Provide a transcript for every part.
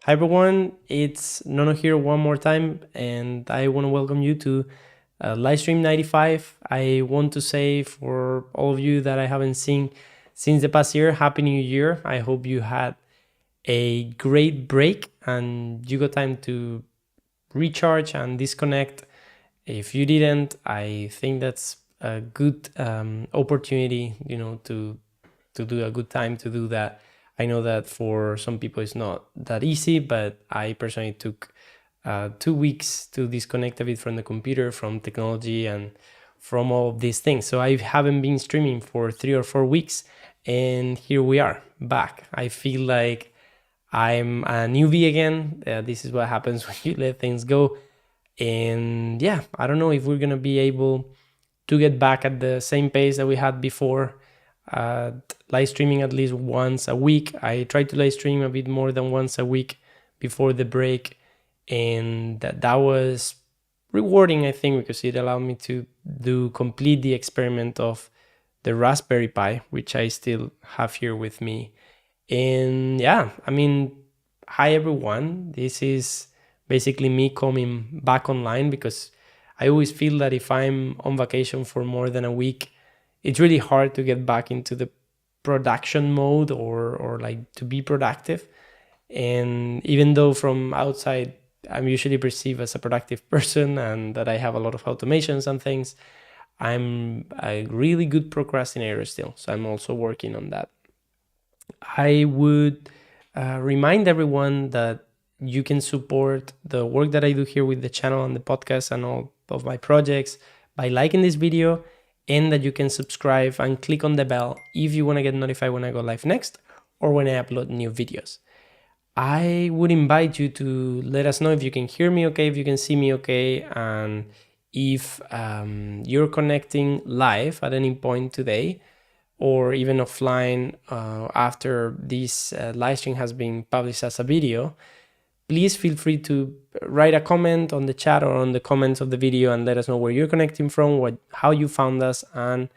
Hi everyone, it's Nono here one more time, and I want to welcome you to Livestream 95. I want to say for all of you that I haven't seen since the past year, Happy New Year. I hope you had a great break and you got time to recharge and disconnect. If you didn't, I think that's a good opportunity, to do a good time to do that. I know that for some people it's not that easy, but I personally took 2 weeks to disconnect a bit from the computer, from technology, and from all of these things. So I haven't been streaming for 3 or 4 weeks, and here we are back. I feel like I'm a newbie again. This is what happens when you let things go. And yeah, I don't know if we're gonna be able to get back at the same pace that we had before. Live streaming at least once a week. I tried to live stream a bit more than once a week before the break, and that was rewarding, I think, because it allowed me to complete the experiment of the Raspberry Pi, which I still have here with me. And yeah, I mean, hi everyone. This is basically me coming back online because I always feel that if I'm on vacation for more than a week, it's really hard to get back into the production mode or like to be productive. And even though from outside I'm usually perceived as a productive person and that I have a lot of automations and things, I'm a really good procrastinator still. So I'm also working on that. I would remind everyone that you can support the work that I do here with the channel and the podcast and all of my projects by liking this video, and that you can subscribe and click on the bell if you want to get notified when I go live next or when I upload new videos. I would invite you to let us know if you can hear me okay, if you can see me okay, and if you're connecting live at any point today or even offline after this live stream has been published as a video. Please feel free to write a comment on the chat or on the comments of the video and let us know where you're connecting from, how you found us, and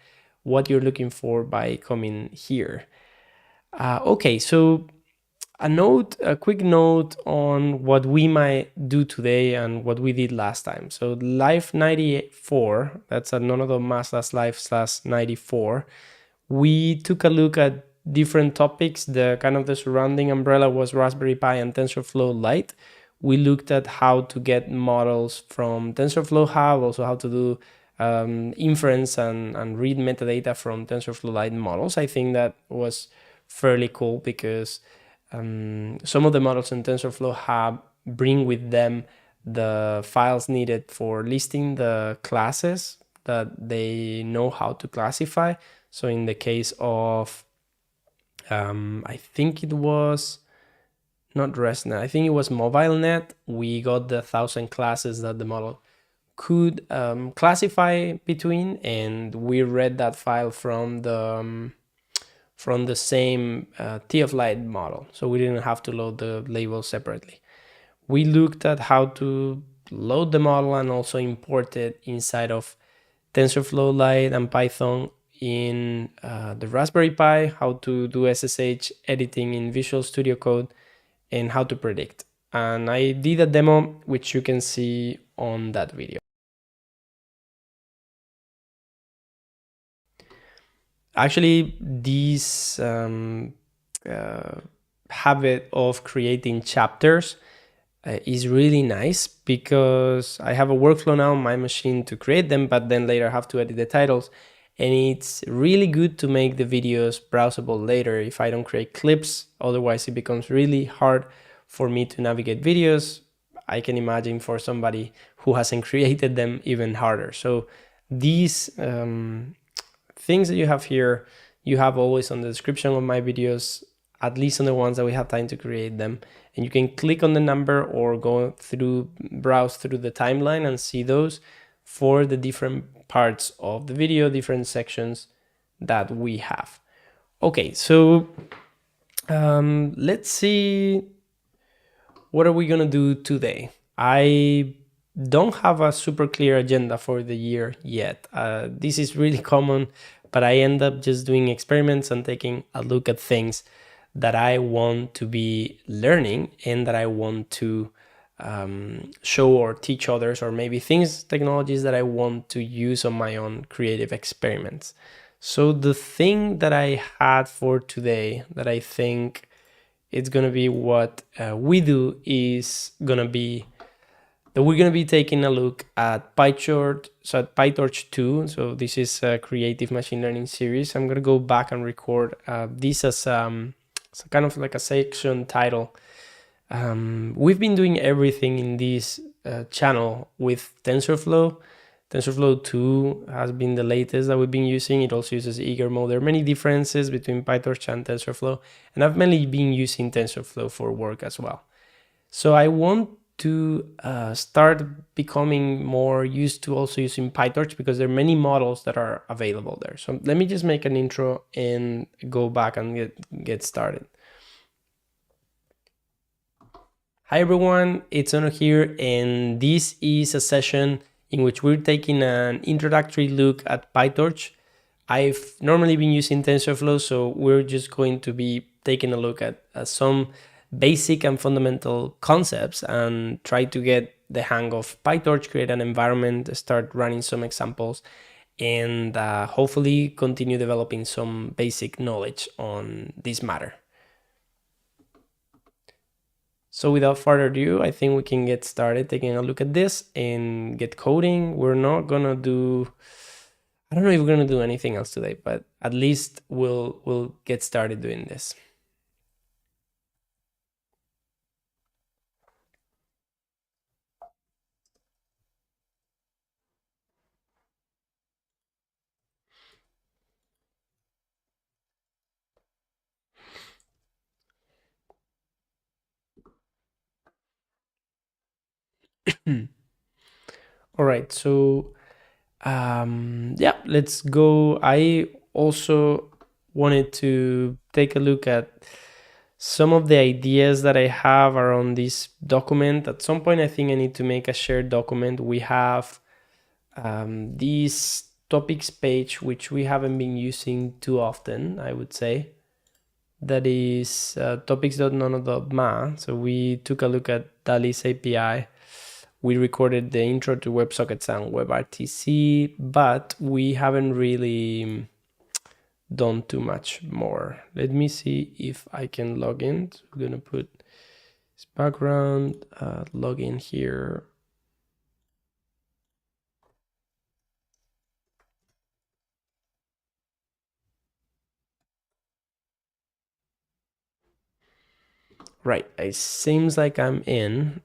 what you're looking for by coming here. Okay, so a quick note on what we might do today and what we did last time. So Live 94, that's a None of the Mazdas Live /94. We took a look at different topics. The kind of the surrounding umbrella was Raspberry Pi and TensorFlow Lite. We looked at how to get models from TensorFlow Hub, also how to do inference and read metadata from TensorFlow Lite models. I think that was fairly cool because some of the models in TensorFlow Hub bring with them the files needed for listing the classes that they know how to classify. So in the case of I think it was not ResNet, I think it was MobileNet, we got the 1,000 classes that the model could classify between, and we read that file from the same TF-Lite model, so we didn't have to load the labels separately. We looked at how to load the model and also import it inside of TensorFlow Lite and Python in the Raspberry Pi, how to do SSH editing in Visual Studio Code, and how to predict. And I did a demo, which you can see on that video. Actually, this habit of creating chapters is really nice because I have a workflow now on my machine to create them, but then later I have to edit the titles. And it's really good to make the videos browsable later if I don't create clips. Otherwise, it becomes really hard for me to navigate videos. I can imagine for somebody who hasn't created them even harder. So these things that you have here, you have always on the description of my videos, at least on the ones that we have time to create them. And you can click on the number or browse through the timeline and see those for the different parts of the video, different sections that we have. Okay, so let's see, what are we gonna do today? I don't have a super clear agenda for the year yet. This is really common, but I end up just doing experiments and taking a look at things that I want to be learning and that I want to show or teach others, or maybe technologies that I want to use on my own creative experiments. So the thing that I had for today that I think it's gonna be what we do is gonna be that we're gonna be taking a look at PyTorch, so at PyTorch 2. So this is a creative machine learning series. I'm gonna go back and record this as kind of like a section title. We've been doing everything in this channel with TensorFlow. TensorFlow 2 has been the latest that we've been using. It also uses eager mode. There are many differences between PyTorch and TensorFlow, and I've mainly been using TensorFlow for work as well. So I want to start becoming more used to also using PyTorch because there are many models that are available there. So let me just make an intro and go back and get started. Hi everyone, it's Ono here, and this is a session in which we're taking an introductory look at PyTorch. I've normally been using TensorFlow, so we're just going to be taking a look at some basic and fundamental concepts and try to get the hang of PyTorch, create an environment, start running some examples, and hopefully continue developing some basic knowledge on this matter. So without further ado, I think we can get started taking a look at this and get coding. We're not gonna do, I don't know if we're gonna do anything else today, but at least we'll get started doing this. All right, so yeah, let's go. I also wanted to take a look at some of the ideas that I have around this document. At some point, I think I need to make a shared document. We have this topics page, which we haven't been using too often, I would say. That is topics.nono.ma. So we took a look at DALI's API. We recorded the intro to WebSockets and WebRTC, but we haven't really done too much more. Let me see if I can log in. So I'm gonna put this background, log in here. Right, it seems like I'm in.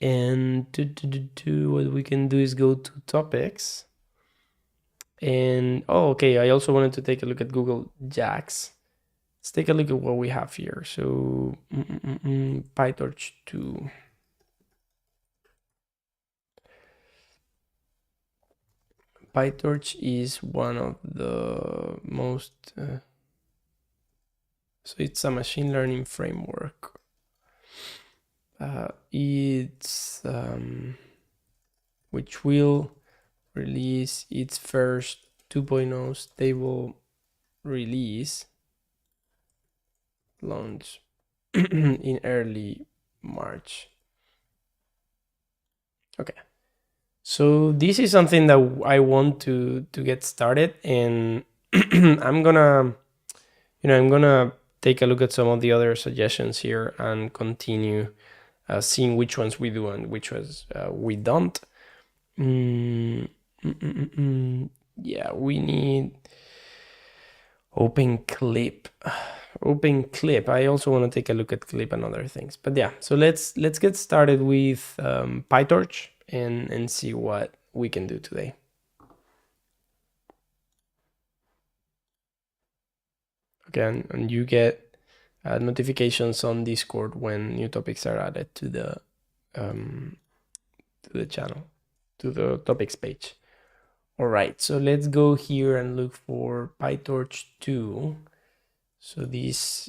And what we can do is go to topics. And okay, I also wanted to take a look at Google Jax. Let's take a look at what we have here. So PyTorch 2. PyTorch is one of the most so it's a machine learning framework. It's which will release its first 2.0 stable release launch in early March. Okay, so this is something that I want to get started, and I'm gonna take a look at some of the other suggestions here and continue seeing which ones we do and which ones we don't. Yeah, we need open clip. Open clip. I also want to take a look at clip and other things. But yeah, so let's get started with PyTorch and see what we can do today. Again, and you get notifications on Discord when new topics are added to the channel, to the topics page. All right, so let's go here and look for PyTorch 2. So this,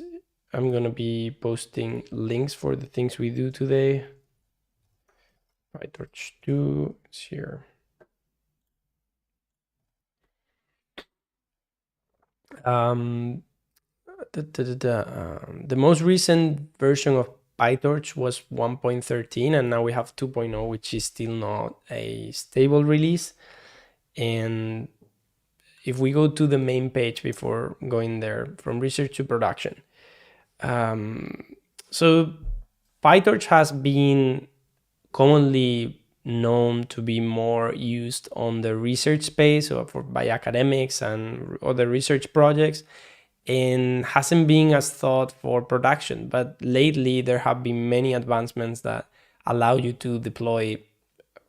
I'm gonna be posting links for the things we do today. PyTorch 2 is here. the most recent version of PyTorch was 1.13, and now we have 2.0, which is still not a stable release. And if we go to the main page before going there, from research to production, so PyTorch has been commonly known to be more used on the research space or by academics and other research projects, and hasn't been as thought for production. But lately there have been many advancements that allow you to deploy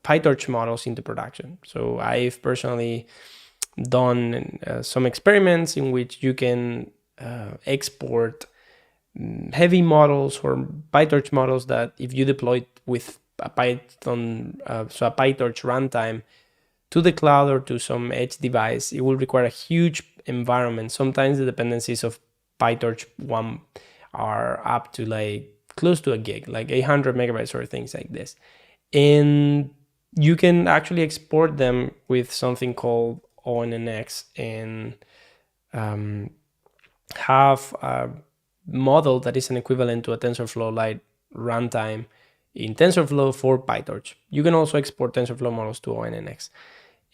PyTorch models into production. So I've personally done some experiments in which you can export heavy models or PyTorch models that if you deploy it with a Python, so a PyTorch runtime to the cloud or to some edge device, it will require a huge environment. Sometimes the dependencies of PyTorch 1 are up to like close to a gig, like 800 megabytes or things like this. And you can actually export them with something called ONNX and have a model that is an equivalent to a TensorFlow Lite runtime in TensorFlow for PyTorch. You can also export TensorFlow models to ONNX.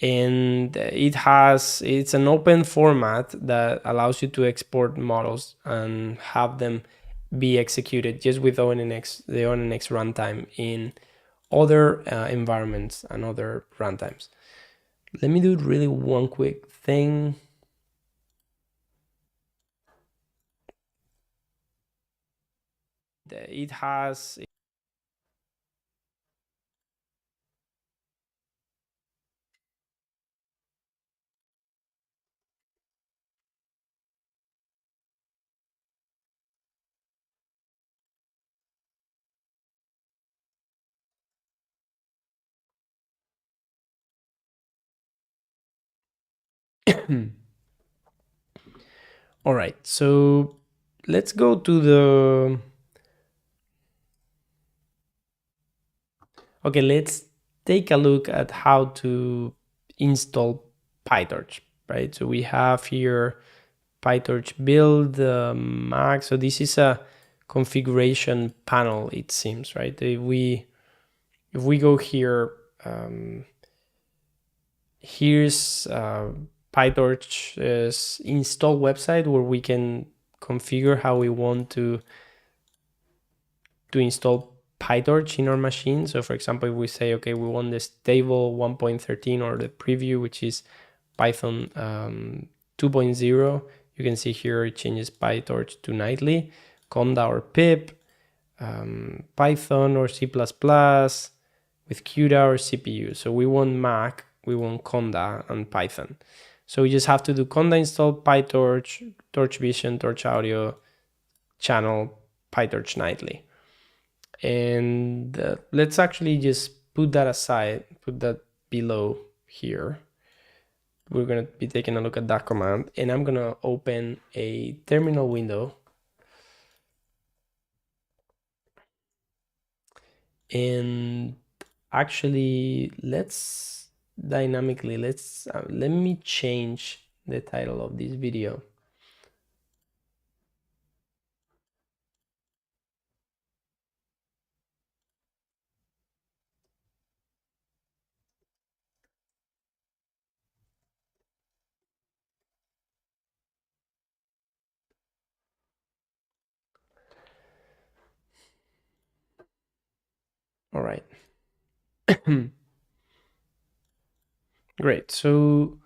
And it's an open format that allows you to export models and have them be executed just with ONNX, the ONNX runtime in other environments and other runtimes. Let me do really one quick thing. It has all right, so let's go to the okay, let's take a look at how to install PyTorch, right? So we have here PyTorch build Mac. So this is a configuration panel, it seems, right? If we go here, here's PyTorch's install website where we can configure how we want to install PyTorch in our machine. So for example, if we say, okay, we want the stable 1.13 or the preview, which is Python 2.0, you can see here it changes PyTorch to nightly, Conda or pip, Python or C++ with CUDA or CPU. So we want Mac, we want Conda and Python. So we just have to do Conda install PyTorch, Torch Vision, Torch Audio, channel, PyTorch nightly. And let's actually just put that aside, put that below here. We're going to be taking a look at that command, and I'm going to open a terminal window. And actually, let's dynamically, let me change the title of this video. All right. Great. So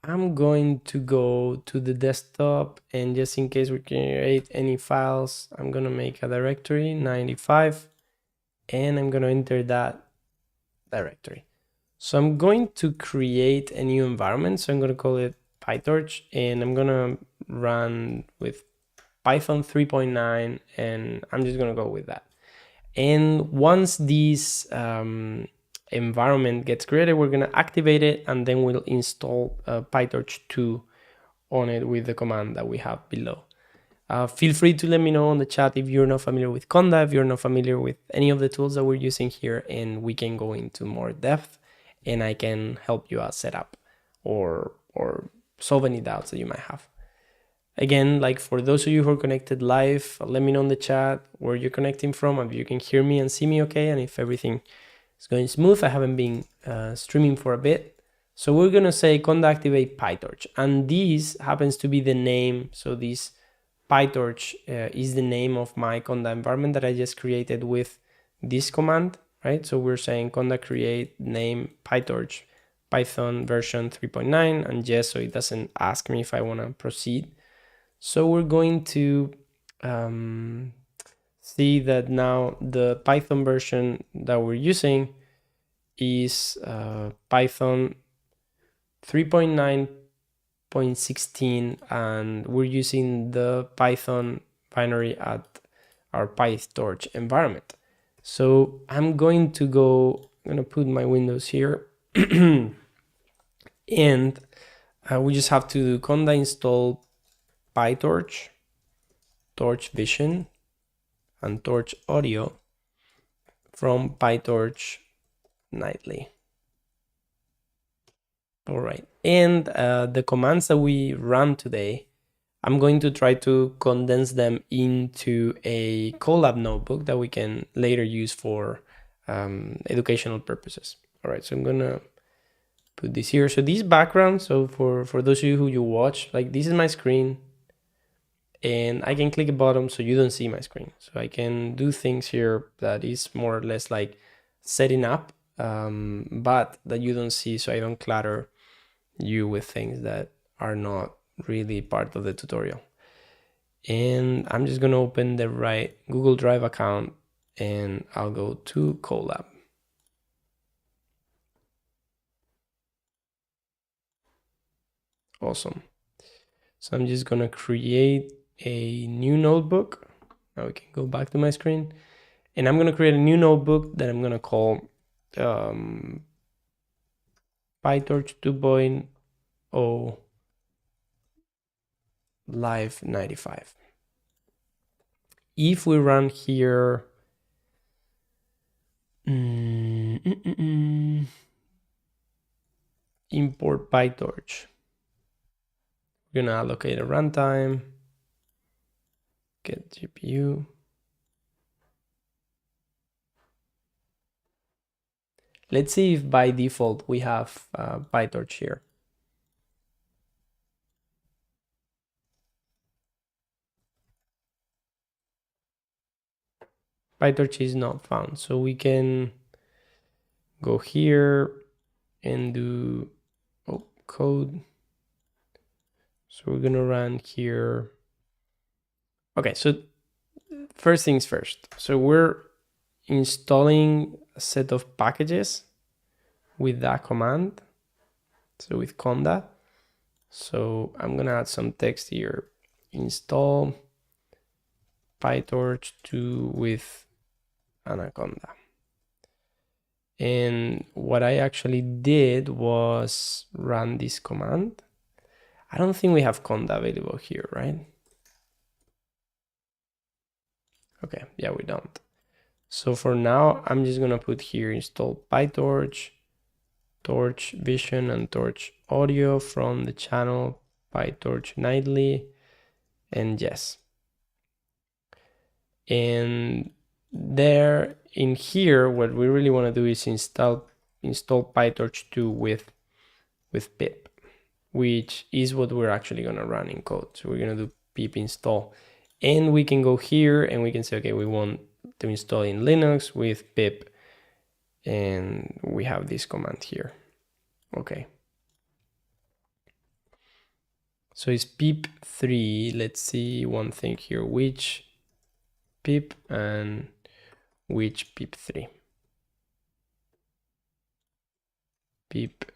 I'm going to go to the desktop, and just in case we create any files, I'm going to make a directory 95, and I'm going to enter that directory. So I'm going to create a new environment. So I'm going to call it PyTorch, and I'm going to run with Python 3.9, and I'm just going to go with that. And once this environment gets created, we're going to activate it, and then we'll install PyTorch 2 on it with the command that we have below. Feel free to let me know on the chat if you're not familiar with Conda, if you're not familiar with any of the tools that we're using here, and we can go into more depth, and I can help you out set up or solve any doubts that you might have. Again, like for those of you who are connected live, let me know in the chat where you're connecting from, if you can hear me and see me okay, and if everything is going smooth. I haven't been streaming for a bit. So we're gonna say conda activate PyTorch, and this happens to be the name. So this PyTorch is the name of my conda environment that I just created with this command, right? So we're saying conda create name PyTorch Python version 3.9, and yes, so it doesn't ask me if I want to proceed. So we're going to see that now the Python version that we're using is Python 3.9.16, and we're using the Python binary at our PyTorch environment. So I'm going to put my windows here and we just have to do conda install PyTorch, Torch Vision, and Torch Audio from PyTorch nightly. All right, and the commands that we run today, I'm going to try to condense them into a Colab notebook that we can later use for educational purposes. All right, so I'm gonna put this here. So this background, so for those of you who you watch, like this is my screen, and I can click a button so you don't see my screen. So I can do things here that is more or less like setting up, but that you don't see, so I don't clutter you with things that are not really part of the tutorial. And I'm just gonna open the right Google Drive account and I'll go to Colab. Awesome. So I'm just gonna create a new notebook. Now we can go back to my screen, and I'm gonna create a new notebook that I'm gonna call PyTorch 2.0 Live 95. If we run here, import PyTorch, we're gonna allocate a runtime, get GPU. Let's see if by default we have PyTorch here. PyTorch is not found, so we can go here and do code. So we're gonna run here. Okay, so first things first. So we're installing a set of packages with that command, so with conda. So I'm gonna add some text here. Install PyTorch 2 with Anaconda. And what I actually did was run this command. I don't think we have conda available here, right? Okay, yeah, we don't. So for now, I'm just gonna put here install PyTorch, Torch Vision, and Torch Audio from the channel PyTorch nightly, and yes. And there in here, what we really want to do is install PyTorch 2 with pip, which is what we're actually gonna run in code. So we're gonna do pip install, and we can go here and we can say, okay, we want to install in Linux with pip, and we have this command here. Okay. So it's pip 3. Let's see one thing here, which pip and which pip 3. Pip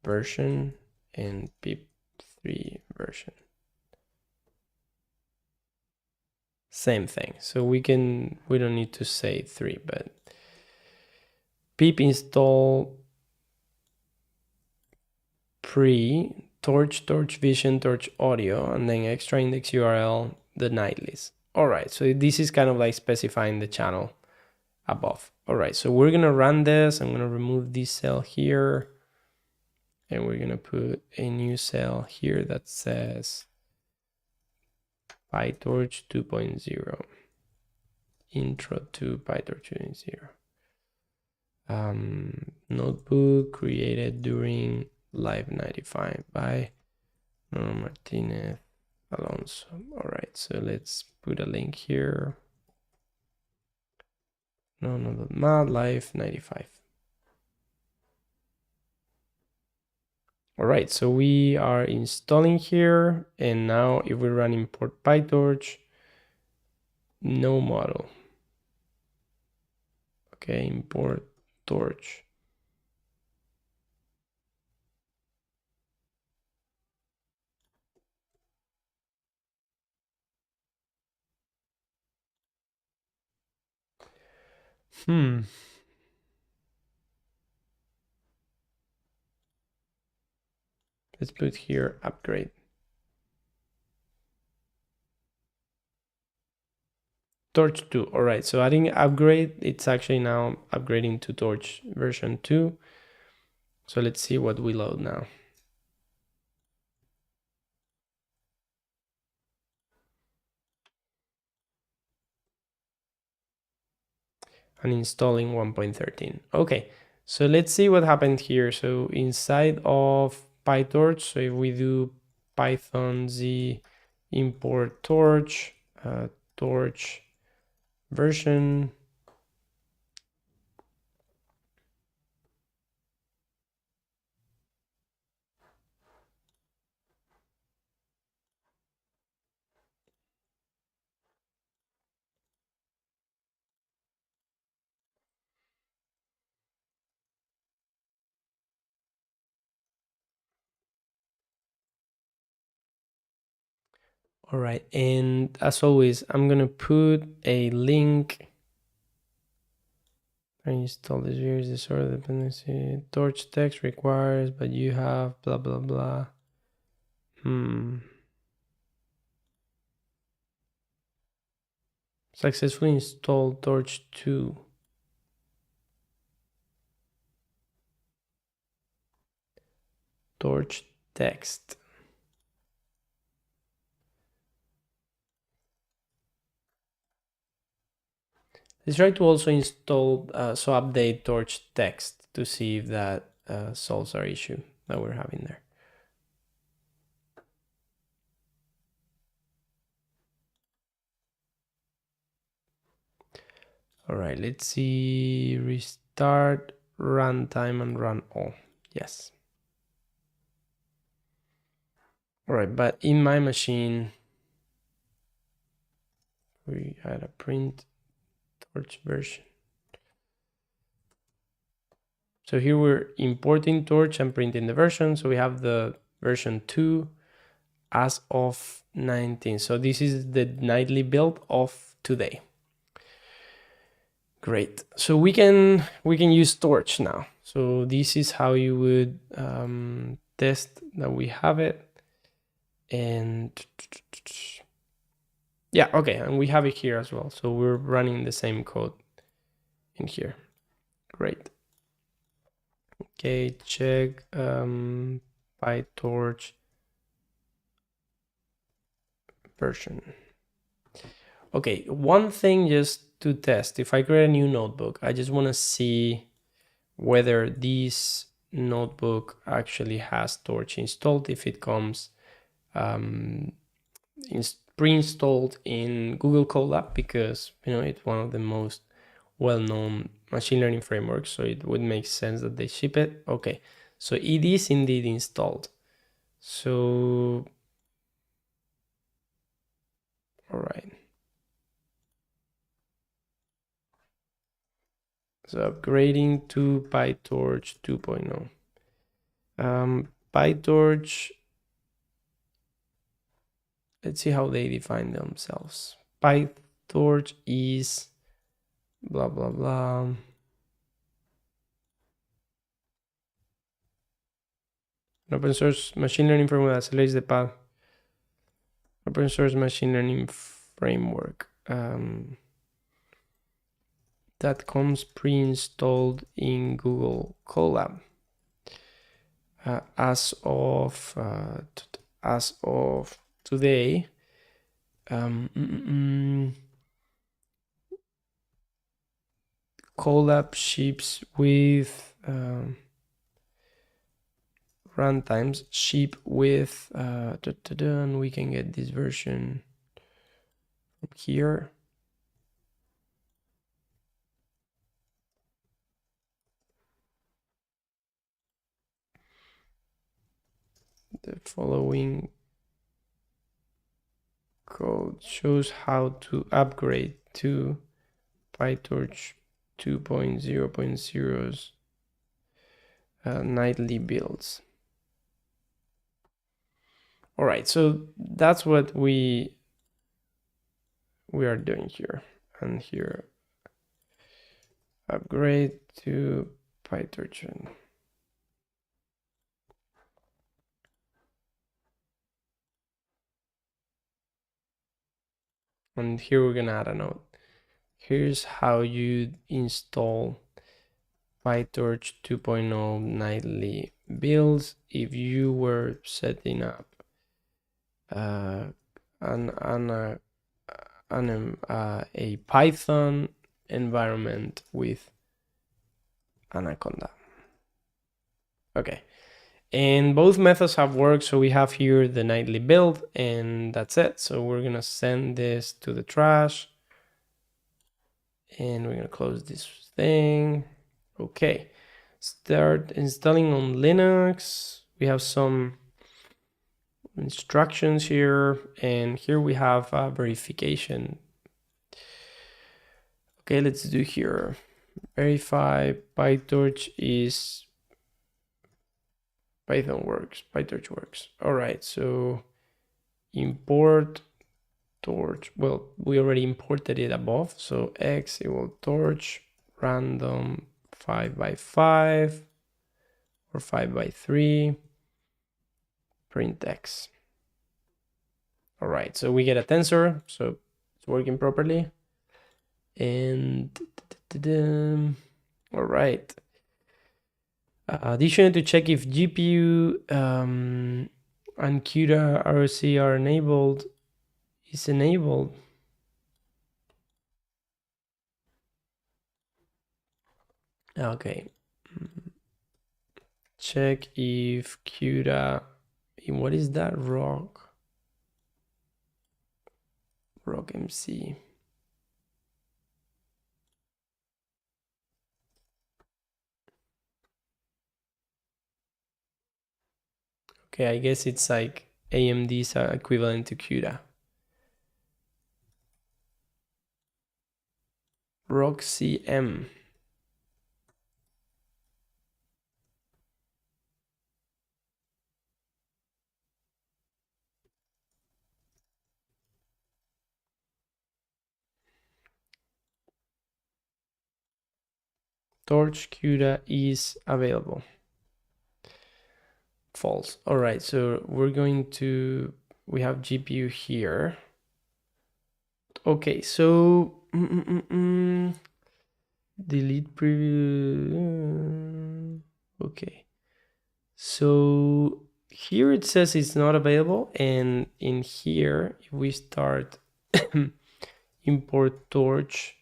version and pip 3 version. Same thing. So we don't need to say 3, but pip install torch vision, torch audio, and then extra index URL, the nightlies. All right, so this is kind of like specifying the channel above. All right, so we're gonna run this. I'm gonna remove this cell here, and we're gonna put a new cell here that says PyTorch 2.0. Intro to PyTorch 2.0. Notebook created during Live 95 by Norma Martinez Alonso. All right, so let's put a link here. Not Live 95. All right, so we are installing here, and now if we run import PyTorch, no model. Okay, import torch. Let's put here upgrade. Torch 2. All right, so adding upgrade, it's actually now upgrading to Torch version 2. So let's see what we load now. And installing 1.13. Okay, so let's see what happened here. So inside of PyTorch, so if we do Python z import torch, torch version, all right, and as always, I'm gonna put a link. I install this virus disorder dependency. Torch text requires, but you have blah blah blah. Successfully installed Torch 2. Torch text. Let's try to also install, so update Torch text to see if that solves our issue that we're having there. All right, let's see, restart, runtime, and run all. Yes. All right, but in my machine, we had a print Torch version. So here we're importing Torch and printing the version. So we have the version 2 as of 19. So this is the nightly build of today. Great. So we can use Torch now. So this is how you would test that we have it. And yeah, okay, and we have it here as well. So we're running the same code in here. Great. Okay, check PyTorch version. Okay, one thing just to test, if I create a new notebook, I just want to see whether this notebook actually has Torch installed, if it comes pre-installed in Google Colab, because it's one of the most well-known machine learning frameworks, so it would make sense that they ship it. Okay, so it is indeed installed. So all right, so upgrading to PyTorch 2.0. PyTorch, let's see how they define themselves. PyTorch is blah blah blah. An open source machine learning framework that accelerates the path. Open source machine learning framework that comes pre-installed in Google Colab. As of today, collab ships with runtimes ship with and we can get this version from here. The following code shows how to upgrade to PyTorch 2.0.0's nightly builds. All right, so that's what we are doing here. And here, upgrade to PyTorch. And here we're gonna add a note. Here's how you install PyTorch 2.0 nightly builds if you were setting up a Python environment with Anaconda. Okay, and both methods have worked, so we have here the nightly build, and that's it. So we're gonna send this to the trash, and we're gonna close this thing. Okay, start installing on Linux. We have some instructions here, and here we have verification. Okay, let's do here. Verify PyTorch is Python works, PyTorch works. All right, so import torch. Well, we already imported it above, so x equal torch random 5x5 or 5x3 print x. All right, so we get a tensor, so it's working properly. And all right. Additionally, to check if GPU and CUDA ROC are enabled, is enabled. Okay. Check if CUDA, what is that? ROCm. Okay, I guess it's like AMD's equivalent to CUDA. ROCm. Torch CUDA is available. False. All right, so we're going to, we have GPU here. Okay, so delete preview. Okay, so here it says it's not available, and in here, if we start import torch,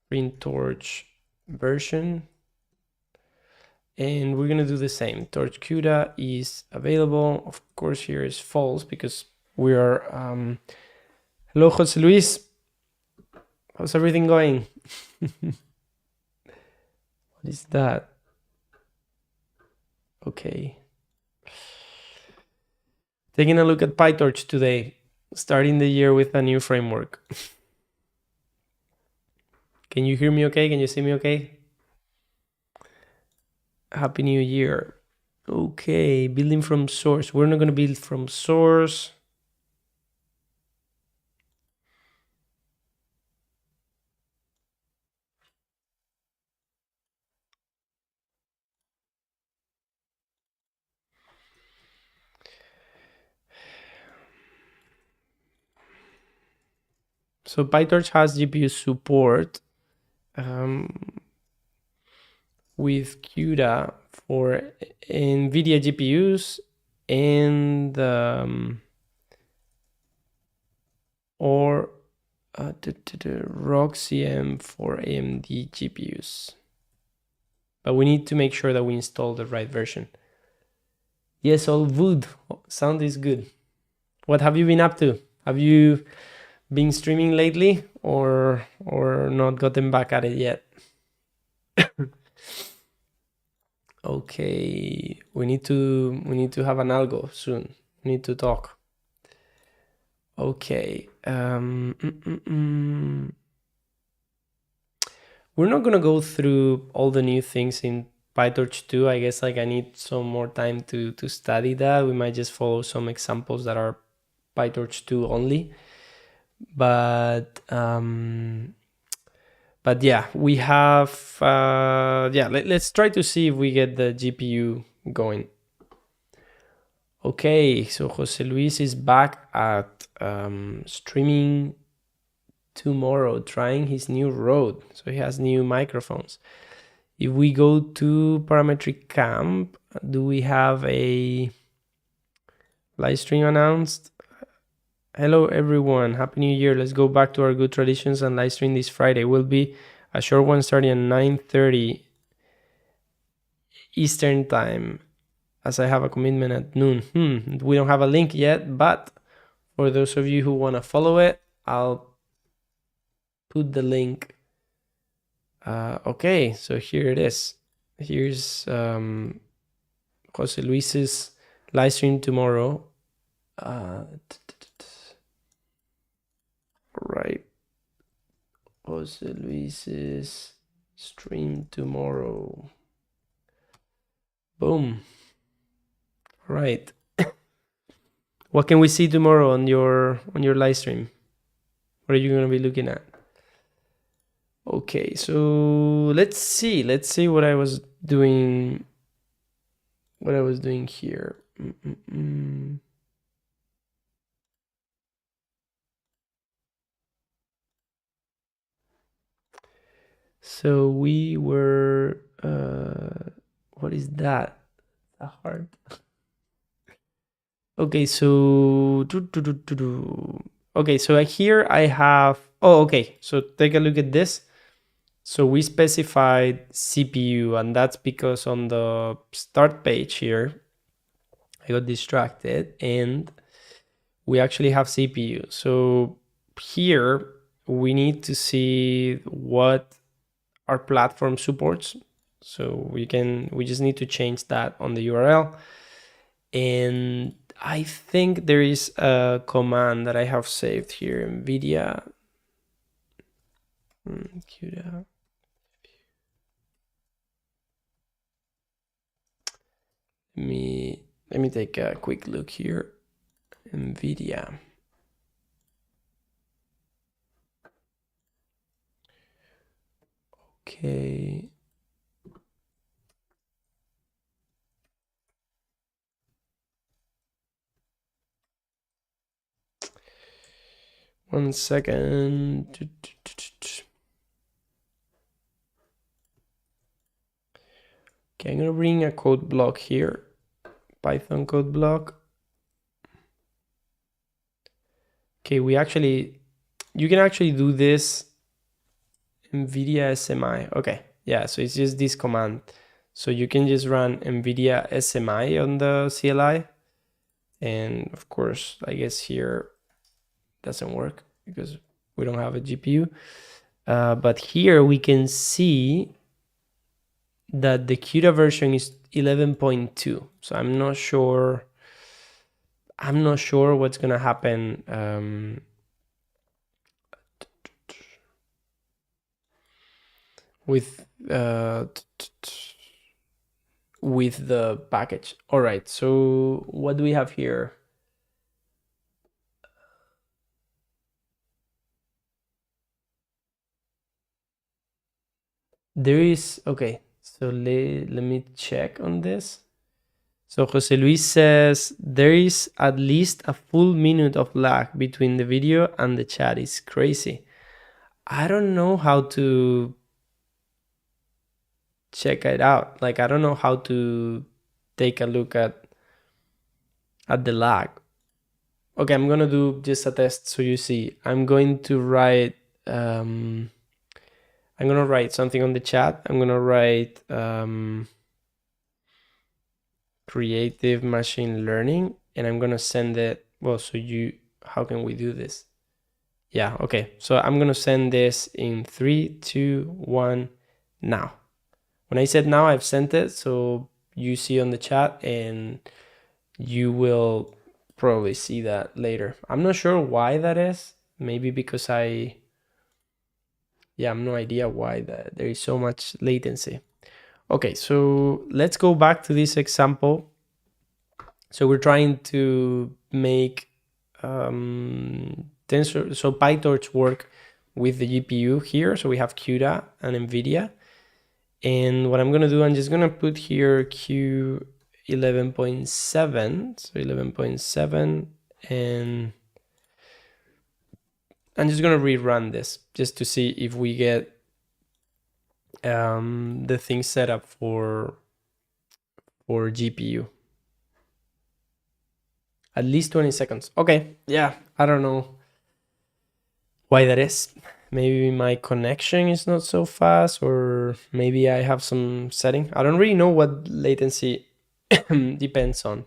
print torch version, and we're gonna do the same. Torch CUDA is available. Of course, here is false because we are. Hello, Jose Luis. How's everything going? What is that? Okay. Taking a look at PyTorch today, starting the year with a new framework. Can you hear me okay? Can you see me okay? Happy New Year. Okay, building from source. We're not going to build from source. So PyTorch has GPU support with CUDA for NVIDIA GPUs and or ROCm for AMD GPUs. But we need to make sure that we install the right version. Yes, all wood. Sound is good. What have you been up to? Have you been streaming lately or not gotten back at it yet? Okay, we need to have an algo soon. We need to talk. Okay. We're not gonna go through all the new things in PyTorch 2. I guess like I need some more time to study that. We might just follow some examples that are PyTorch 2 only. But yeah, we have let's try to see if we get the GPU going. Okay, so Jose Luis is back at streaming tomorrow, trying his new Rode. So he has new microphones. If we go to parametric camp, do we have a live stream announced? Hello everyone, happy new year. Let's go back to our good traditions and live stream this Friday. Will be a short one starting at 9:30 Eastern time, as I have a commitment at noon. We don't have a link yet, but for those of you who want to follow it, I'll put the link. Okay, so here it is. Here's Jose Luis's live stream tomorrow. Right. Jose Luis's stream tomorrow. Boom. Right. What can we see tomorrow on your live stream? What are you going to be looking at? Okay, so let's see what I was doing here. So we were what is that? A heart. Okay, so okay, so here I have, okay, so take a look at this. So we specified CPU, and that's because on the start page here, I got distracted and we actually have CPU. So here we need to see what our platform supports. So we just need to change that on the URL. And I think there is a command that I have saved here, NVIDIA CUDA. Let me take a quick look here. NVIDIA. Okay. One second. Okay, I'm gonna bring a code block here. Python code block. Okay, you can actually do this NVIDIA SMI. Okay, yeah, so it's just this command. So you can just run NVIDIA SMI on the CLI. And of course, I guess here doesn't work because we don't have a GPU. But here we can see that the CUDA version is 11.2. So I'm not sure what's gonna happen with the package. All right, so what do we have here? There is, okay, so let me check on this. So Jose Luis says there is at least a full minute of lag between the video and the chat. It's crazy. I don't know how to check it out. Like, I don't know how to take a look at the lag. Okay, I'm gonna do just a test so you see. I'm going to write I'm gonna write something on the chat. I'm gonna write creative machine learning, and I'm gonna send it. Well, so you, how can we do this? Yeah, okay. So I'm gonna send this in 3, 2, 1, now. When I said now, I've sent it, so you see on the chat, and you will probably see that later. I'm not sure why that is. Maybe because I have no idea why that there is so much latency. Okay, so let's go back to this example. So we're trying to make PyTorch work with the GPU here. So we have CUDA and NVIDIA. And what I'm going to do, I'm just going to put here Q 11.7. So 11.7. And I'm just going to rerun this just to see if we get the thing set up for GPU. At least 20 seconds. Okay, yeah, I don't know why that is. Maybe my connection is not so fast, or maybe I have some setting. I don't really know what latency depends on.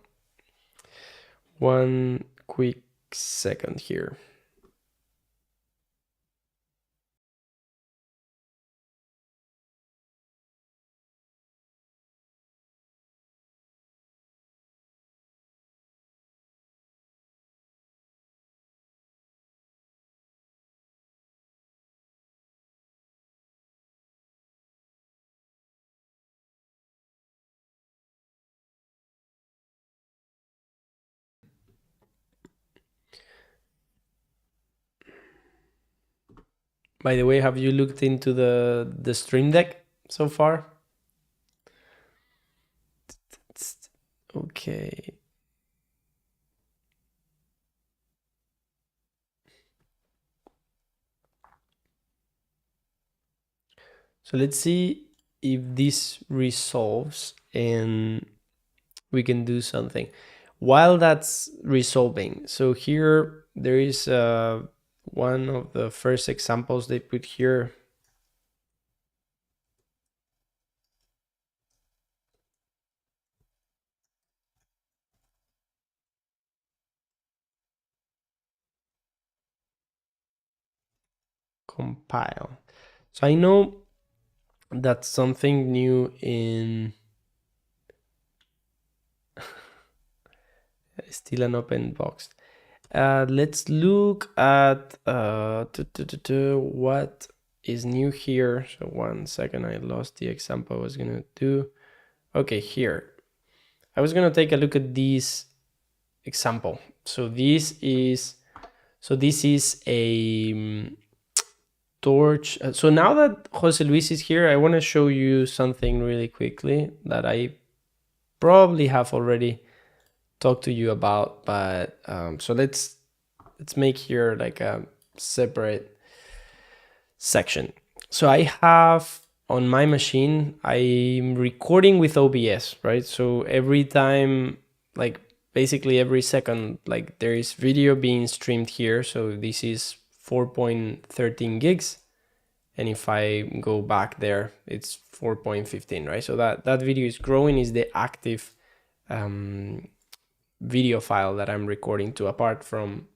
One quick second here. By the way, have you looked into the Stream Deck so far? Okay. So let's see if this resolves and we can do something. While that's resolving, so here there is one of the first examples they put here. Compile. So I know that's something new in still an open box. Let's look at what is new here. So 1 second, I lost the example I was gonna do. Okay, here. I was gonna take a look at this example. So this is a torch. So now that Jose Luis is here, I want to show you something really quickly that I probably have already talked to you about, but so let's make here like a separate section. So I have on my machine, I'm recording with OBS, right? So every time, like basically every second, like there is video being streamed here. So this is 4.13 gigs. And if I go back there, it's 4.15, right? So that video is growing, is the active video file that I'm recording to, apart from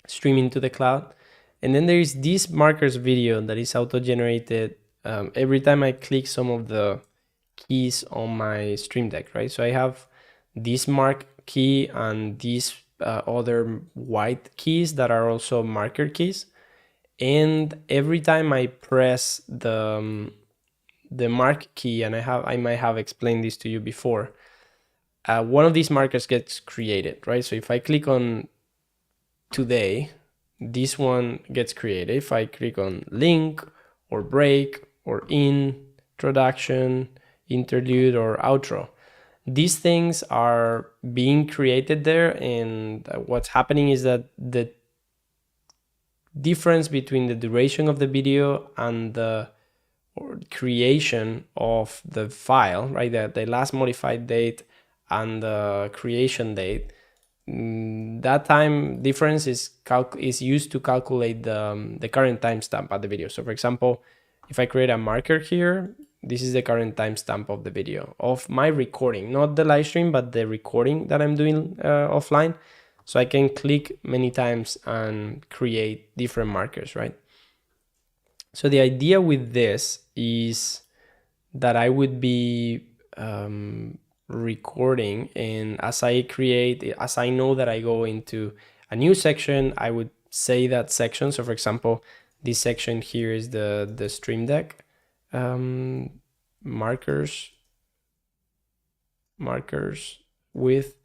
streaming to the cloud. And then there is this markers video that is auto-generated every time I click some of the keys on my Stream Deck, right? So I have this mark key and these other white keys that are also marker keys. And every time I press the mark key, and I might have explained this to you before, one of these markers gets created, right? So if I click on today, this one gets created. If I click on link or break or introduction, interlude, or outro, these things are being created there. And what's happening is that the difference between the duration of the video and the creation of the file, right? The last modified date and the creation date, that time difference is used to calculate the current timestamp at the video. So for example, if I create a marker here, this is the current timestamp of the video, of my recording, not the live stream, but the recording that I'm doing offline. So I can click many times and create different markers, right? So the idea with this is that I would be recording, and as I know that I go into a new section, I would say that section. So for example, this section here is the Stream Deck markers with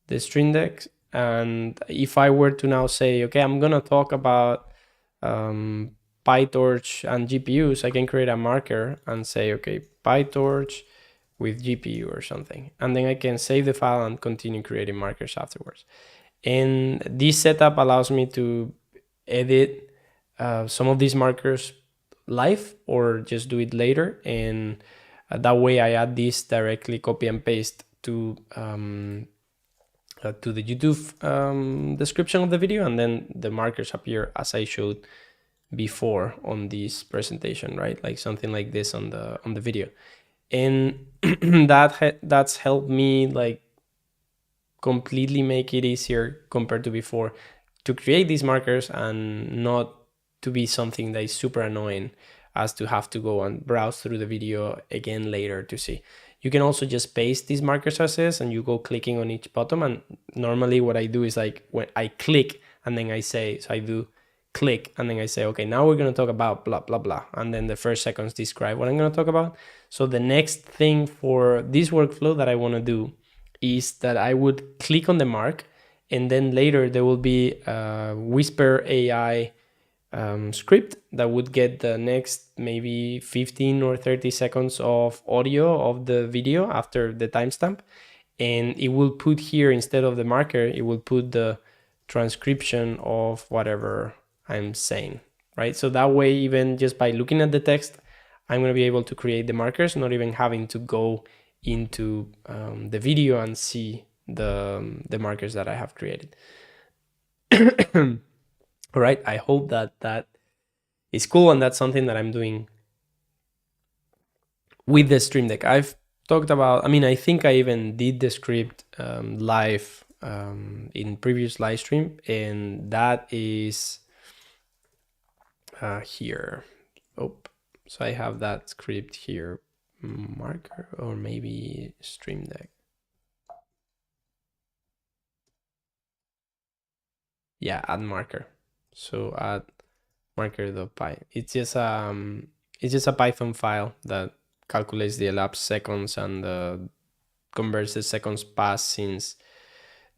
the Stream Deck. And if I were to now say, okay, I'm gonna talk about PyTorch and GPUs, I can create a marker and say, okay, PyTorch with GPU or something. And then I can save the file and continue creating markers afterwards. And this setup allows me to edit some of these markers live or just do it later. And that way I add this directly, copy and paste to the YouTube description of the video, and then the markers appear as I showed before on this presentation, right? Like something like this on the video. And that's helped me like completely make it easier compared to before to create these markers, and not to be something that is super annoying as to have to go and browse through the video again later to see. You can also just paste these markers as is, and you go clicking on each button. And normally what I do is like when I click and then I say, so I do click and then I say, okay, now we're going to talk about blah, blah, blah. And then the first seconds describe what I'm going to talk about. So the next thing for this workflow that I want to do is that I would click on the mark, and then later there will be a Whisper AI script that would get the next maybe 15 or 30 seconds of audio of the video after the timestamp. And it will put here, instead of the marker, it will put the transcription of whatever I'm saying, right? So that way, even just by looking at the text, I'm going to be able to create the markers, not even having to go into the video and see the markers that I have created. All right, I hope that is cool, and that's something that I'm doing with the Stream Deck. I've talked about, I think I even did the script live in previous live stream, and that is here. Oh, so I have that script here, marker, or maybe Stream Deck. Yeah, add marker. So add marker.py. It's just a Python file that calculates the elapsed seconds and converts the seconds passed since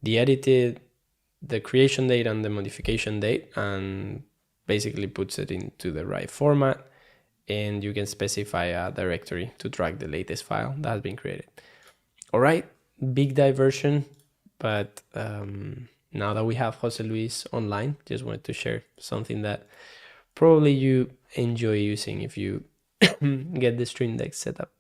the edited, the creation date and the modification date, and basically puts it into the right format. And you can specify a directory to track the latest file that has been created. All right, big diversion, but now that we have Jose Luis online, just wanted to share something that probably you enjoy using if you get the Stream Deck set up.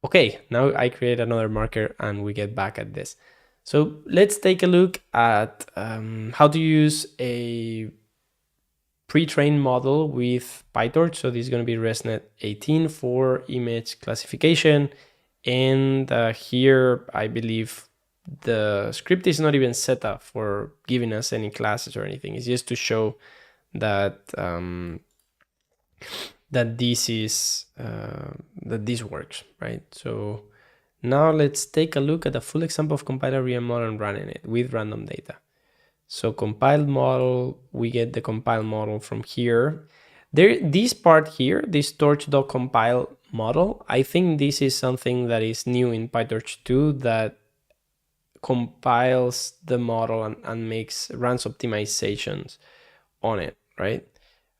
Okay, now I create another marker and we get back at this. So let's take a look at how to use a pre-trained model with PyTorch. So this is going to be ResNet 18 for image classification. And here, I believe the script is not even set up for giving us any classes or anything. It's just to show that that this works, right? So now let's take a look at a full example of compiler ROCm model and running it with random data. So compiled model, we get the compiled model from here. This part here, this torch.compile model, I think this is something that is new in PyTorch 2, that compiles the model and runs optimizations on it, right?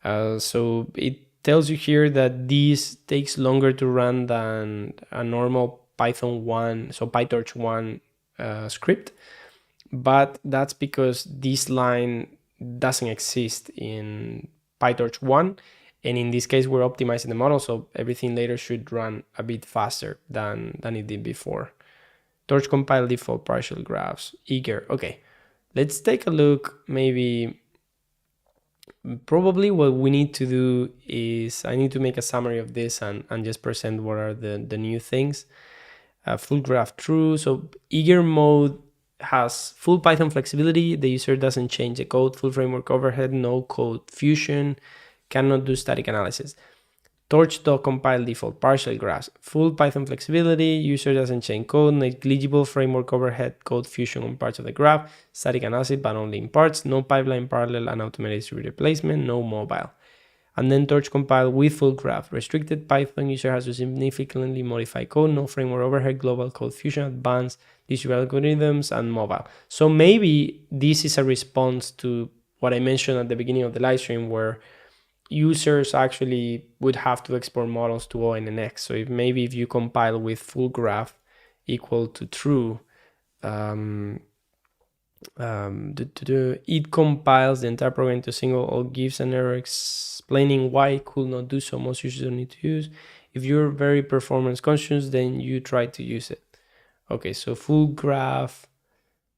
So it tells you here that this takes longer to run than a normal Python 1, so PyTorch 1 script. But that's because this line doesn't exist in PyTorch 1, And in this case, we're optimizing the model, so everything later should run a bit faster than it did before. Torch compile default partial graphs, eager. Okay, let's take a look. Maybe probably what we need to do is I need to make a summary of this and just present what are the new things. Full graph true. So eager mode has full Python flexibility. The user doesn't change the code, full framework overhead, no code fusion, cannot do static analysis. Torch.compile default partial graphs, full Python flexibility, user doesn't change code, negligible framework overhead, code fusion on parts of the graph, static analysis but only in parts, no pipeline parallel and automated distributed replacement, no mobile. And then Torch compile with full graph, restricted Python, user has to significantly modify code, no framework overhead, global code fusion, advanced distributed algorithms, and mobile. So maybe this is a response to what I mentioned at the beginning of the live stream, where users actually would have to export models to ONNX. So maybe if you compile with full graph equal to true, it compiles the entire program to single or gives an error explaining why it could not do so. Most users don't need to use. If you're very performance conscious, then you try to use it. Okay, so full graph,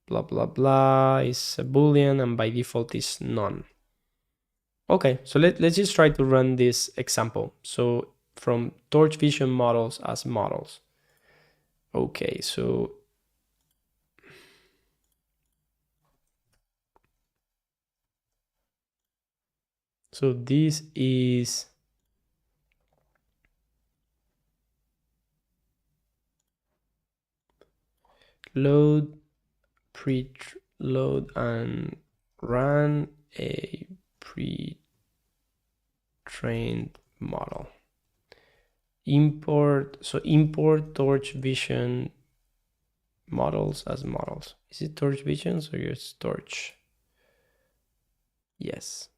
blah, blah, blah, is a Boolean and by default is none. Okay, so let's just try to run this example. So from Torch Vision models as models. Okay, so this is load, preload, and run a pre-trained model. Import Torch Vision models as models. Is it Torch Vision or it's Torch? Yes.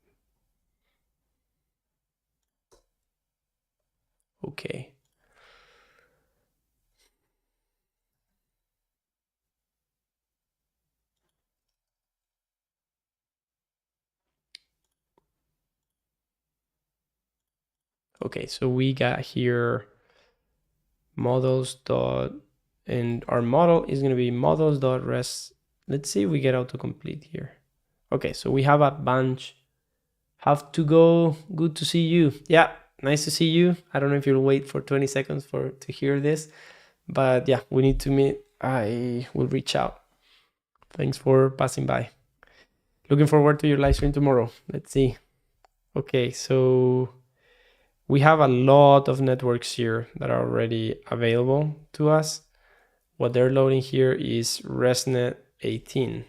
Okay. Okay, so we got here models dot, and our model is going to be models dot rest. Let's see if we get autocomplete here. Okay, so we have a bunch. Have to go. Good to see you. Yeah, nice to see you. I don't know if you'll wait for 20 seconds to hear this, but yeah, we need to meet. I will reach out. Thanks for passing by. Looking forward to your live stream tomorrow. Let's see. Okay, so we have a lot of networks here that are already available to us. What they're loading here is ResNet 18.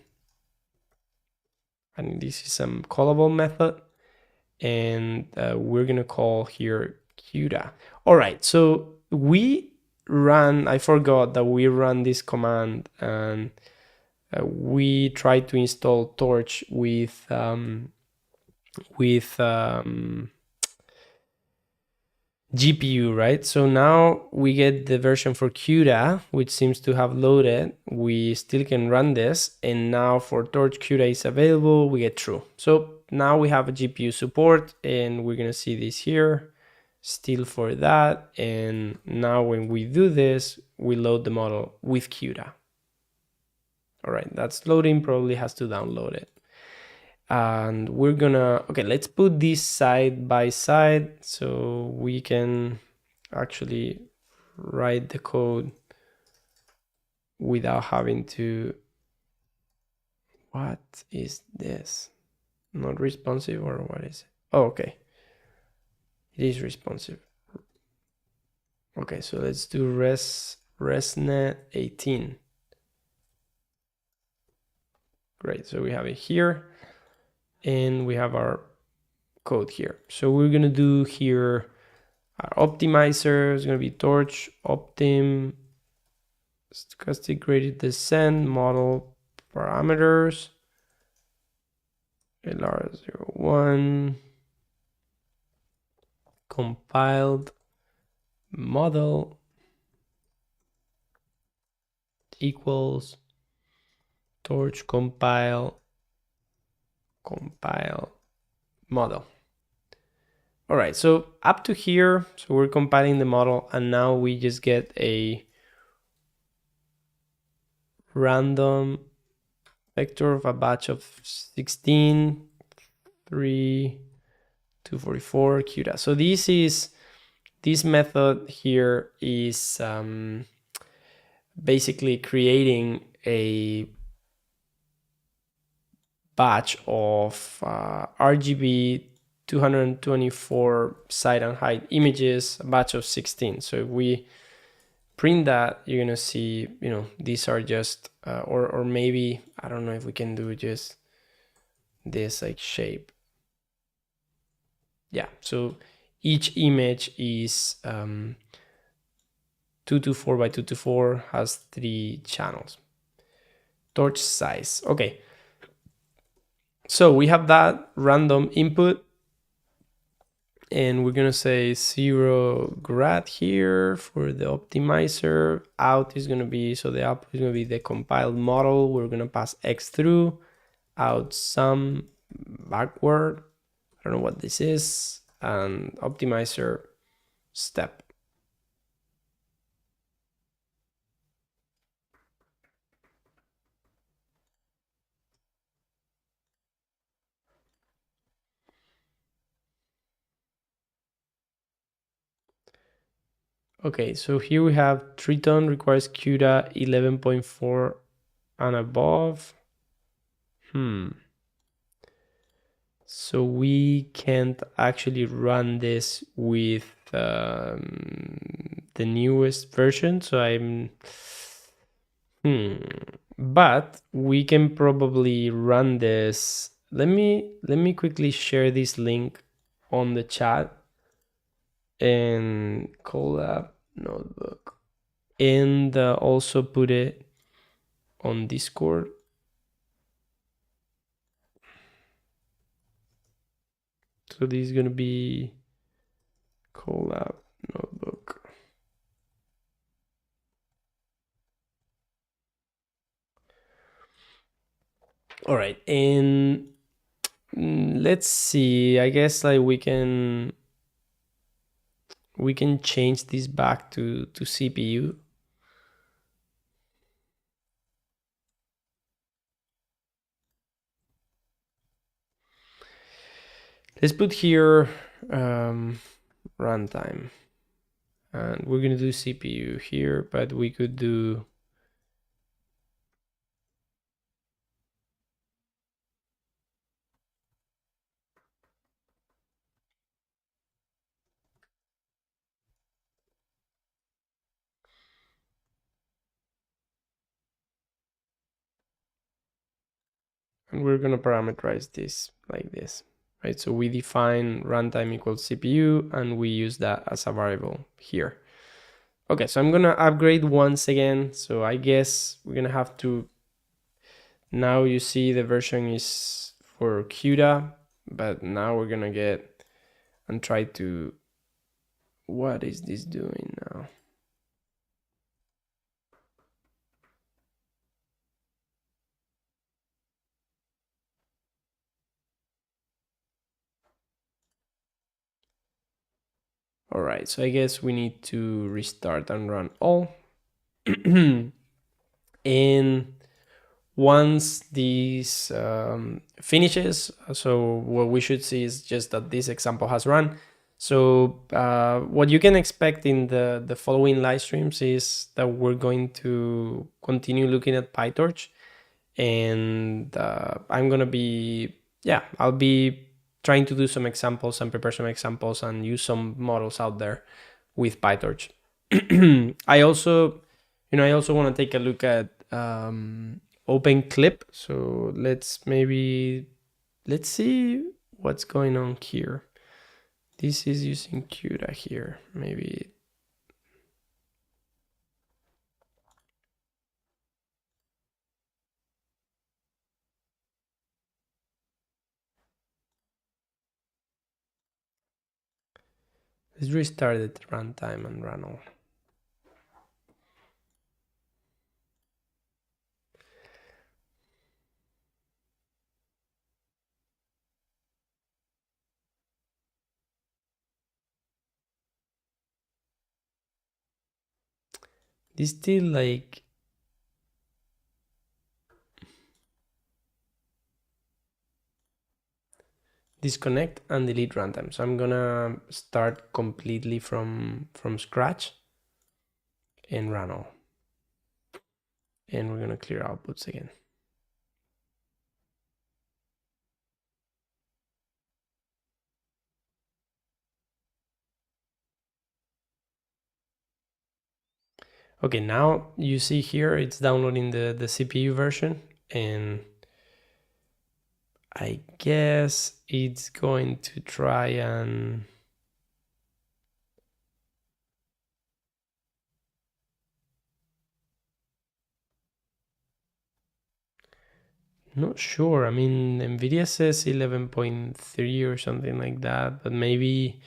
And this is some callable method. And we're going to call here CUDA. All right, so I forgot that we run this command and we try to install Torch with GPU, right? So now we get the version for CUDA, which seems to have loaded. We still can run this. And now for Torch, CUDA is available. We get true. So now we have a GPU support and we're going to see this here still for that. And now when we do this, we load the model with CUDA. All right, that's loading, probably has to download it. And we're gonna, okay, let's put this side by side so we can actually write the code without having to, what is this? Not responsive, or what is it? Oh, okay. It is responsive. Okay, so let's do ResNet 18. Great, so we have it here. And we have our code here. So we're going to do here our optimizer is going to be Torch optim stochastic gradient descent model parameters LR01 compiled model equals Torch compile model. All right, so up to here, so we're compiling the model, and now we just get a random vector of a batch of 16, 3, 244 CUDA. So this method here is basically creating a batch of RGB 224 side and height images, a batch of 16. So if we print that, you're gonna see, you know, these are just, or maybe, I don't know if we can do just this like shape. Yeah, so each image is 224 by 224, has 3 channels. Torch size, okay. So we have that random input, and we're gonna say 0 grad here for the optimizer. Out is gonna be, so the output is gonna be the compiled model. We're gonna pass X through, out some backward, I don't know what this is, and optimizer step. Okay, so here we have Triton requires CUDA 11.4 and above. So we can't actually run this with the newest version. So but we can probably run this. Let me quickly share this link on the chat and collab notebook, and also put it on Discord. So this is gonna be collab notebook. All right, and let's see. I guess like we can change this back to CPU. Let's put here runtime, and we're gonna do CPU here, but we could do and we're gonna parameterize this like this, right? So we define runtime equals CPU, and we use that as a variable here. Okay, so I'm gonna upgrade once again. So I guess we're gonna have to, now you see the version is for CUDA, but now we're gonna get and try to, what is this doing now? All right, so I guess we need to restart and run all. And once this finishes, so what we should see is just that this example has run. So what you can expect in the following live streams is that we're going to continue looking at PyTorch, and I'm gonna be, yeah, I'll be trying to do some examples and prepare some examples and use some models out there with PyTorch. I also want to take a look at open clip. So let's see what's going on here. This is using CUDA here. Maybe let's restart it, runtime, and run all. This still like disconnect and delete runtime. So I'm gonna start completely from scratch and run all. And we're gonna clear outputs again. Okay, now you see here it's downloading the CPU version, and I guess it's going to try and not sure. I mean, NVIDIA says 11.3 or something like that, but maybe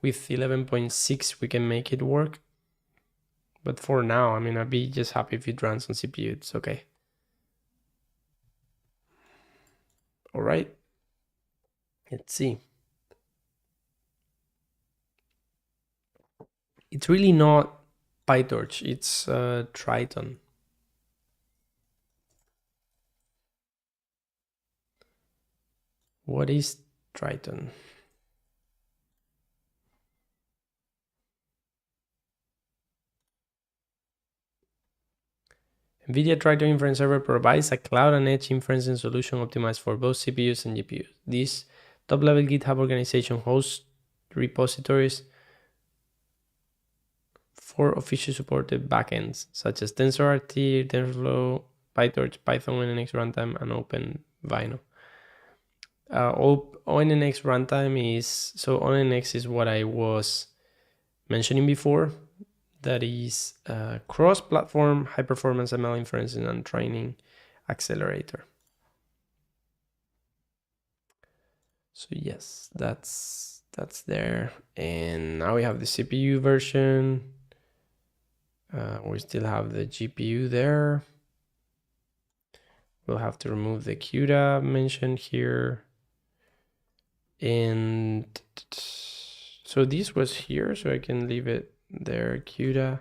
with 11.6 we can make it work. But for now, I mean, I'd be just happy if it runs on CPU. It's okay. All right. Let's see. It's really not PyTorch. It's Triton. What is Triton? NVIDIA Triton Inference Server provides a cloud and edge inferencing solution optimized for both CPUs and GPUs. This top-level GitHub organization hosts repositories for officially supported backends, such as TensorRT, TensorFlow, PyTorch, Python ONNX runtime, and OpenVINO. ONNX runtime is, so ONNX is what I was mentioning before. That is a cross-platform high-performance ML inferencing and training accelerator. So yes, that's there. And now we have the CPU version. We still have the GPU there. We'll have to remove the CUDA mentioned here. And so this was here, so I can leave it there, CUDA.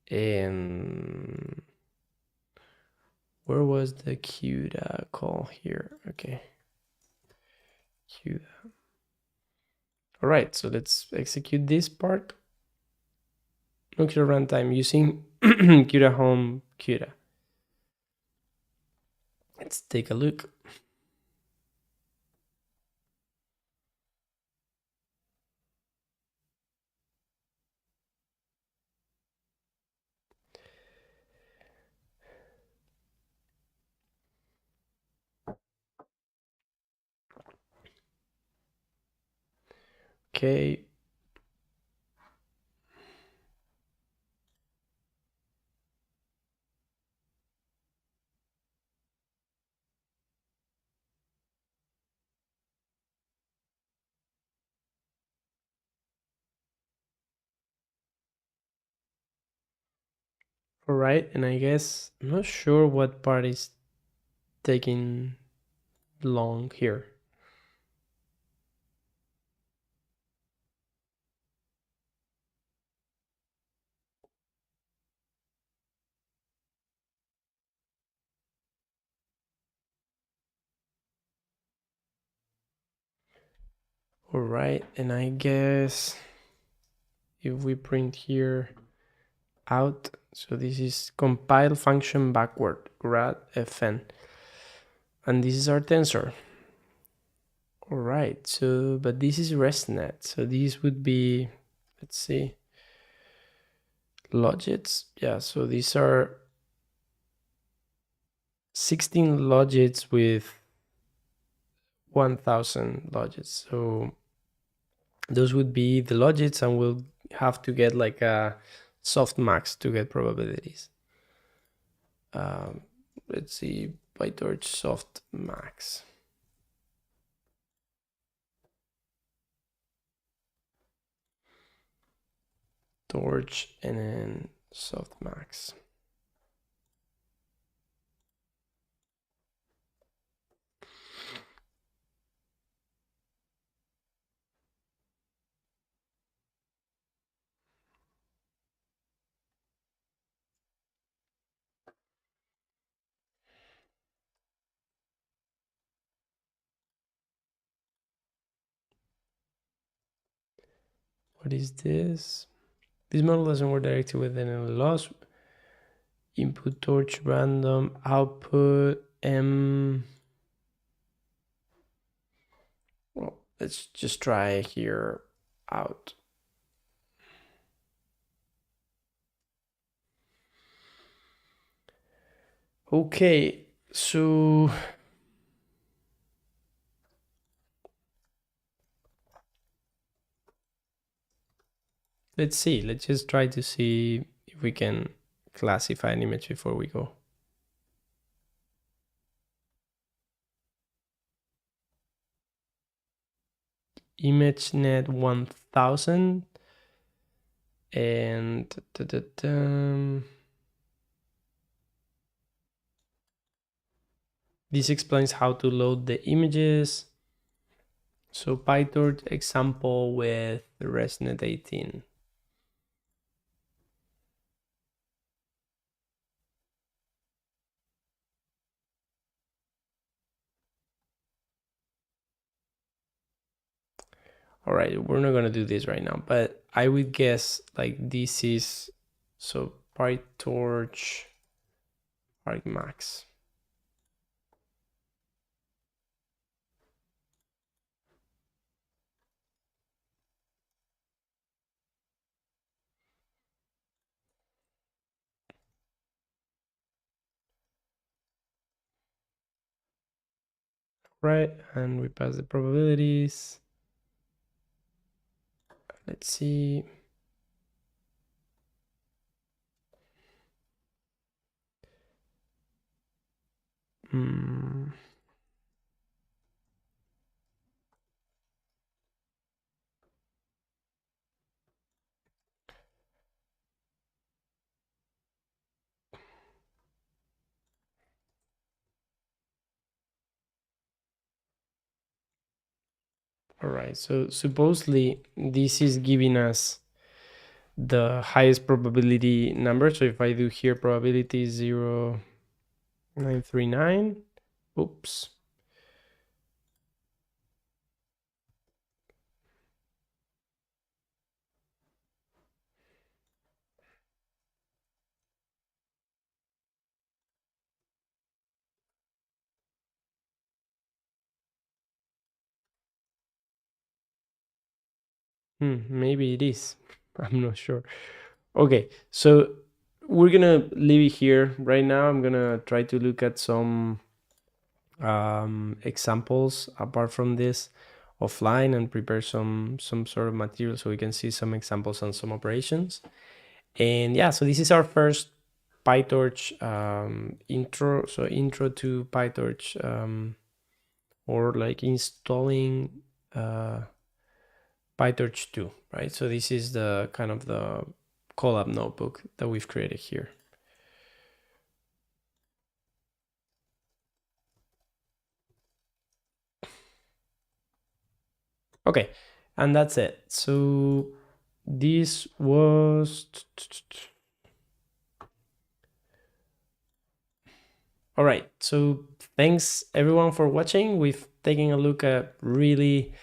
And where was the CUDA call here? Okay. CUDA. All right, so let's execute this part. No CUDA runtime using CUDA home CUDA. Let's take a look. Okay. All right, and I guess I'm not sure what part is taking long here. All right, and I guess if we print here out, so this is compile function backward, grad fn, and this is our tensor. All right, so but this is ResNet, so these would be, let's see, logits. Yeah, so these are 16 logits with 1000 logits. So those would be the logits, and we'll have to get like a softmax to get probabilities. Let's see, PyTorch softmax. Torch and then softmax. What is this? This model doesn't work directly with any loss. Input torch random output m. Well, let's just try here out. Okay, so let's see. Let's just try to see if we can classify an image before we go. ImageNet 1000 and this explains how to load the images. So PyTorch example with the ResNet 18. All right, we're not gonna do this right now, but I would guess like this is, so PyTorch argmax. Right, and we pass the probabilities. Let's see. All right, so supposedly this is giving us the highest probability number. So if I do here probability 0.939, oops. Maybe it is. I'm not sure. Okay, so we're gonna leave it here right now. I'm gonna try to look at some examples apart from this offline and prepare some sort of material so we can see some examples on some operations. And yeah, so this is our first PyTorch intro. So intro to PyTorch, or like installing PyTorch 2, right? So this is the kind of the collab notebook that we've created here. Okay, and that's it. So this was all right. So thanks everyone for watching. We've taken a look at really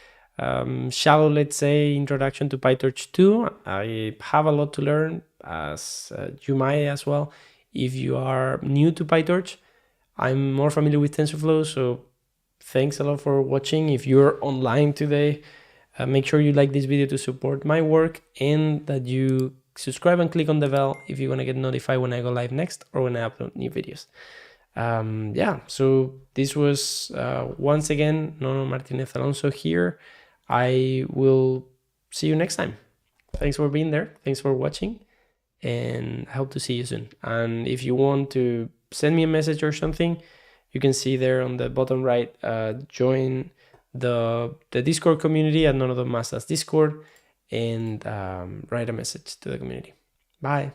shallow, let's say, introduction to PyTorch 2. I have a lot to learn, as you might as well. If you are new to PyTorch, I'm more familiar with TensorFlow, so thanks a lot for watching. If you're online today, make sure you like this video to support my work, and that you subscribe and click on the bell if you want to get notified when I go live next or when I upload new videos. Yeah, so this was once again Nono Martinez Alonso here. I will see you next time. Thanks for being there. Thanks for watching, and I hope to see you soon. And if you want to send me a message or something, you can see there on the bottom right, join the Discord community at None of the Mastas Discord, and write a message to the community. Bye.